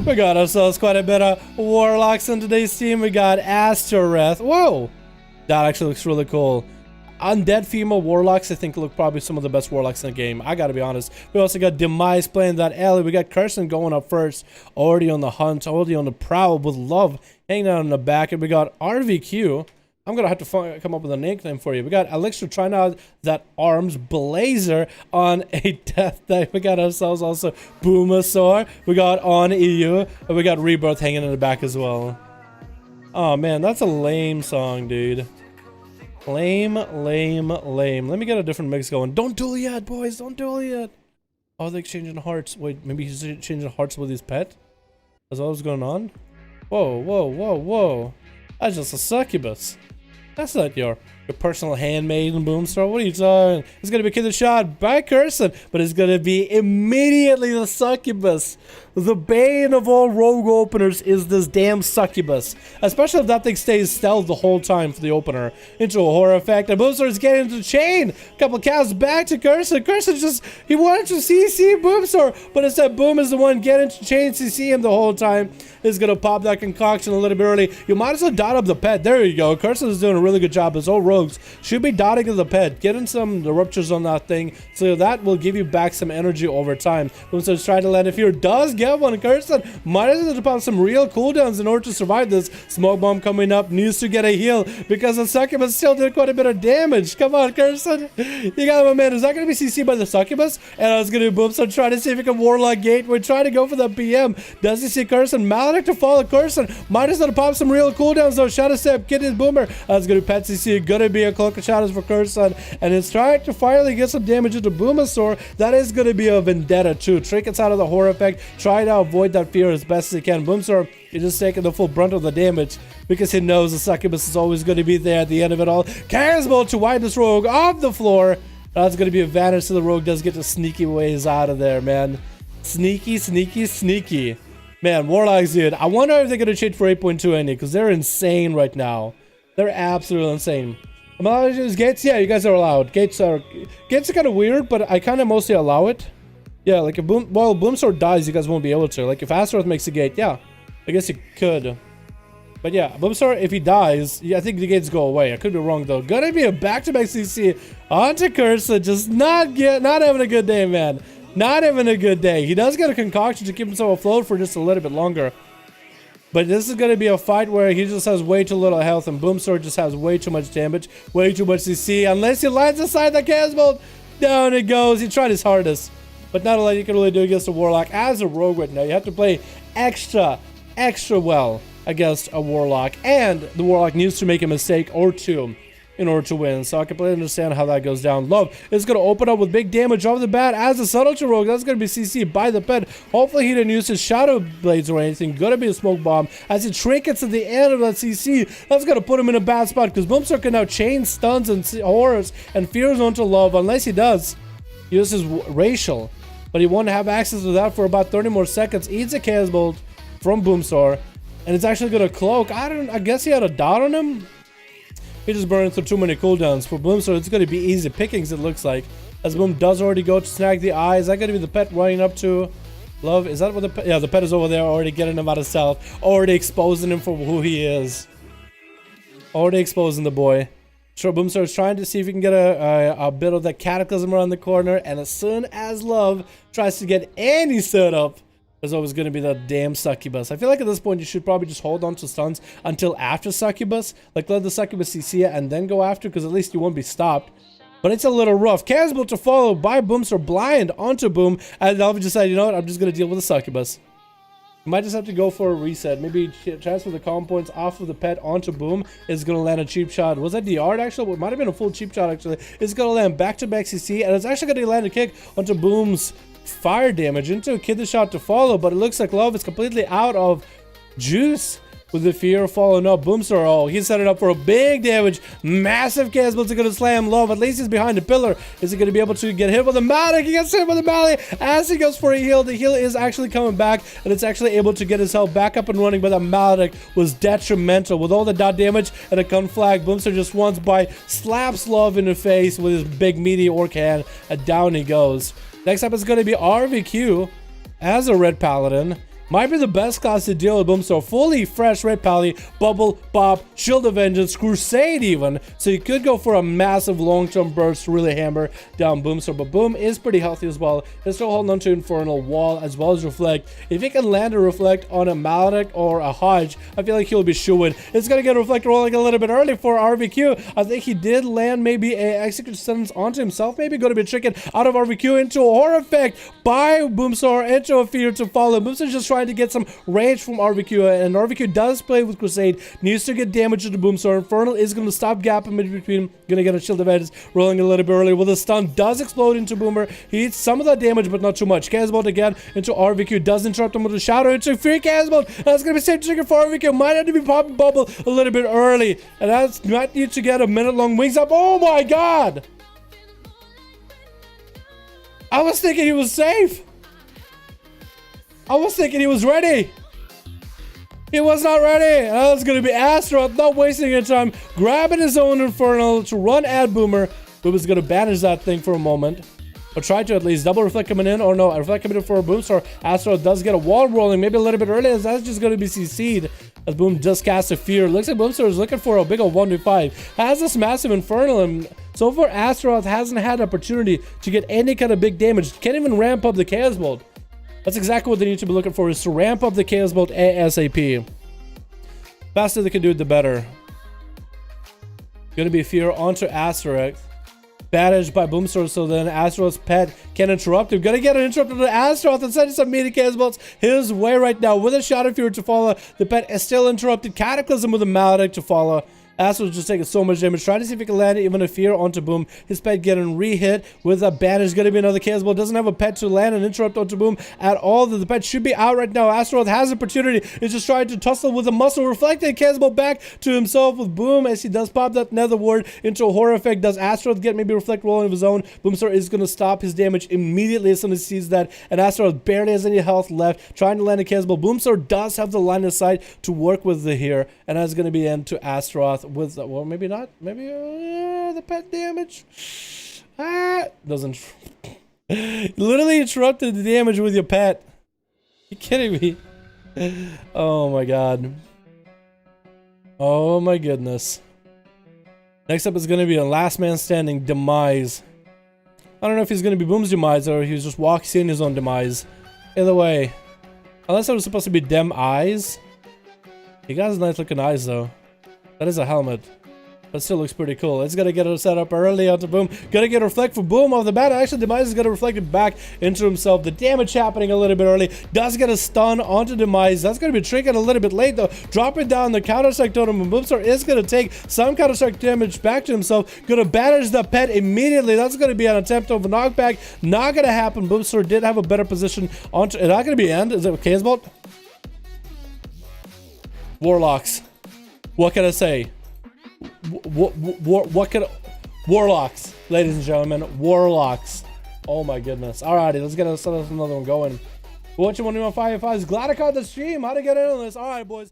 We got ourselves quite a bit of Warlocks in today's team. We got Azeroth. Whoa! That actually looks really cool. Undead female Warlocks, I think, look probably some of the best Warlocks in the game. I gotta be honest. We also got Demise playing that alley. We got Kirsten going up first. Already on the hunt. Already on the prowl with Love hanging out in the back. And we got RVQ. I'm gonna have to come up with a nickname for you. We got Elixir trying out that arms blazer on a death day. We got ourselves also Boomasaur. We got on EU. And we got Rebirth hanging in the back as well. Oh man, that's a lame song, dude. Lame, lame, lame. Let me get a different mix going. Don't duel yet, boys. Don't duel yet. Oh, they're exchanging hearts. Wait, maybe he's changing hearts with his pet? That's all that's going on? Whoa, whoa, whoa, whoa. That's just a succubus. That's not your personal handmaiden, Boomstar. What are you talking? It's gonna be killed shot by Kirsten, but it's gonna be immediately the succubus. The bane of all rogue openers is this damn succubus. Especially if that thing stays stealth the whole time for the opener. Into a horror effect. And Boomstar is getting into the chain. Couple casts back to Kirsten. Kirsten just, he wanted to CC Boomstar, but instead Boom is the one getting to chain CC him the whole time. Is gonna pop that concoction a little bit early. You might as well dot up the pet. There you go. Kirsten is doing a really good job. His old rogues should be dotting of the pet, getting some ruptures on that thing, so that will give you back some energy over time. Boomstar's trying to land a fear, does get one. Kirsten might as well pop some real cooldowns in order to survive this. Smoke bomb coming up, needs to get a heal because the succubus still did quite a bit of damage. Come on, Kirsten, you got him, man. Is that going to be CC by the succubus? And I was going to Boomstar trying to see if he can Warlock gate. We're trying to go for the PM. Does he see Kirsten? Maledict to follow Kirsten. Might as well pop some real cooldowns though. Shadow Step, get his Boomer. That's going to pet CC. Gonna be a Cloak of Shadows for Kirsten, and it's trying to finally get some damage into Boomasaur. That is going to be a vendetta too. Trinkets out of the horror effect. Try to avoid that fear as best as he can. Boomstar is just taking the full brunt of the damage because he knows the succubus is always going to be there at the end of it all. Casbolt to wipe this rogue off the floor. That's going to be a advantage, so the rogue does get the sneaky ways out of there, man. Sneaky, sneaky, sneaky. Man, Warlocks, dude. I wonder if they're going to change for 8.2 any, because they're insane right now. They're absolutely insane. Am I allowed to use gates? Yeah, you guys are allowed. Gates are kind of weird, but I kind of mostly allow it. Yeah, like if Boomstar dies, you guys won't be able to. Like if Azeroth makes a gate, yeah, I guess you could. But yeah, Boomstar, if he dies, yeah, I think the gates go away. I could be wrong though. Gonna be a back-to-back CC onto Kirsten, just not having a good day, man. Not having a good day. He does get a concoction to keep himself afloat for just a little bit longer. But this is going to be a fight where he just has way too little health and Boomstar just has way too much damage, way too much CC. Unless he lands inside the Casbolt, down it goes. He tried his hardest, but not a lot you can really do against a Warlock. As a rogue right now, you have to play extra well against a Warlock, and the Warlock needs to make a mistake or two in order to win. So I completely understand how that goes down. Love is going to open up with big damage off the bat as a subtlety rogue. That's going to be CC by the pet. Hopefully he didn't use his shadow blades or anything. Going to be a smoke bomb as he trinkets at the end of that CC. That's going to put him in a bad spot because Boomstar can now chain stuns and horrors and fears onto Love, unless he does use his racial. But he won't have access to that for about 30 more seconds. Eats a Casbolt from Boomstar, and it's actually going to cloak. I guess he had a dot on him. He just burned through too many cooldowns. For Boomstar, it's going to be easy pickings, it looks like. As Boom does already go to snag the eye. Is that going to be the pet running up to Love? Is that what the pet? Yeah, the pet is over there, already getting him out of stealth. Already exposing him for who he is. Already exposing the boy. Sure, Boomstar is trying to see if he can get a bit of that Cataclysm around the corner. And as soon as Love tries to get any setup, there's always going to be that damn succubus. I feel like at this point you should probably just hold on to stuns until after succubus. Like let the succubus CC it and then go after, because at least you won't be stopped. But it's a little rough. Casbolt to follow by Boomstar, blind onto Boom, and I'll just say, you know what, I'm just going to deal with the succubus. You might just have to go for a reset. Maybe transfer the calm points off of the pet onto Boom. Is going to land a cheap shot. Was that the art actually? It might have been a full cheap shot actually. It's going to land back-to-back CC, and it's actually going to land a kick onto Boom's fire damage into a kid shot to follow, but it looks like Love is completely out of juice with the fear following up. Boomstar, oh, he's set it up for a big damage. Massive chaos bolts are going to slam low. At least he's behind the pillar. Is he going to be able to get hit with a Maledict? He gets hit with a melee as he goes for a heal. The heal is actually coming back, and it's actually able to get his health back up and running, but the Maledict was detrimental. With all the dot damage and a gun flag, Boomstar just once by slaps Love in the face with his big meaty orc hand, and down he goes. Next up is going to be RVQ as a red paladin. Might be the best class to deal with Boomstar. Fully fresh red pally, bubble, bop, shield of vengeance, crusade even. So you could go for a massive long-term burst to really hammer down Boomstar. But Boom is pretty healthy as well. He's still holding on to Infernal Wall as well as Reflect. If he can land a Reflect on a Maledict or a Hodge, I feel like he'll be shooing. It's going to get a Reflect rolling a little bit early for RVQ. I think he did land maybe a Execute Sentence onto himself. Maybe going to be tricking out of RVQ into a Horror Effect by Boomstar into a Fear to follow. Boomstar just trying to get some range from RVQ, and RVQ does play with Crusade, needs to get damage to the Boomstar. Infernal is going to stop gapping between, going to get a Shield of Edge rolling a little bit early. With a stun, does explode into Boomer. He eats some of that damage, but not too much. Chaos Bolt again into RVQ, does interrupt him with a Shadow into free Chaos Bolt. That's going to be safe trigger for RVQ. Might have to be popping Bubble a little bit early, and that's might need to get a minute-long wings up. Oh my god! I was thinking he was safe. I was thinking he was ready. He was not ready. That was going to be Azeroth, not wasting any time, grabbing his own Infernal to run at Boomer. Boomer's going to banish that thing for a moment. Or try to at least. Double Reflect coming in. Or no, a Reflect coming in for a Boomstar. Azeroth does get a wall rolling. Maybe a little bit early, as that's just going to be CC'd. As Boom just casts a Fear. Looks like Boomstar is looking for a big old 1v5. Has this massive Infernal, and so far Azeroth hasn't had opportunity to get any kind of big damage. Can't even ramp up the Chaos Bolt. That's exactly what they need to be looking for, is to ramp up the Chaos Bolt ASAP. Faster they can do it, the better. Gonna be Fear onto Azeroth. Banished by Boomstar, so then Azeroth's pet can interrupt him. Gonna get an interrupt to Azeroth and send some meaty Chaos Bolts his way right now. With a Shadow Fear to follow, the pet is still interrupted. Cataclysm with a Maledict to follow. Azeroth just taking so much damage. Trying to see if he can land even a Fear onto Boom. His pet getting re-hit with a banish. Gonna be another Chaos Bolt. Doesn't have a pet to land and interrupt onto Boom at all. The pet should be out right now. Azeroth has opportunity. He's just trying to tussle with a muscle. Reflected Chaos Bolt back to himself with Boom as he does pop that Nether Ward into a Horror Effect. Does Azeroth get maybe Reflect rolling of his own? Boomstar is gonna stop his damage immediately as soon as he sees that. And Azeroth barely has any health left. Trying to land a Chaos Bolt. Boomstar does have the line of sight to work with the here. And that's gonna be end to Azeroth with, well, maybe not. Maybe the pet damage. Doesn't. Literally interrupted the damage with your pet. You kidding me? Oh my god. Oh my goodness. Next up is going to be a last man standing demise. I don't know if he's going to be Boom's demise or he's just walking his own demise. Either way. Unless it was supposed to be Dem Eyes. He got his nice looking eyes though. That is a helmet. That still looks pretty cool. It's gonna get it set up early onto Boom. Gonna get a reflect for Boom off the bat. Actually, Demise is gonna reflect it back into himself. The damage happening a little bit early. Does get a stun onto Demise. That's gonna be triggered a little bit late though. Dropping down the counter strike totem, and Boomstar is gonna take some counter strike damage back to himself. Gonna banish the pet immediately. That's gonna be an attempt of a knockback. Not gonna happen. Boomstar did have a better position onto. It's not gonna be end. Is it Chaos Bolt? Warlocks. What can I say? What can Warlocks, ladies and gentlemen, Warlocks. Oh my goodness. Alrighty, let's get another one going. What you want to do on 5v5s? Glad I caught the stream. How to get in on this? Alright, boys.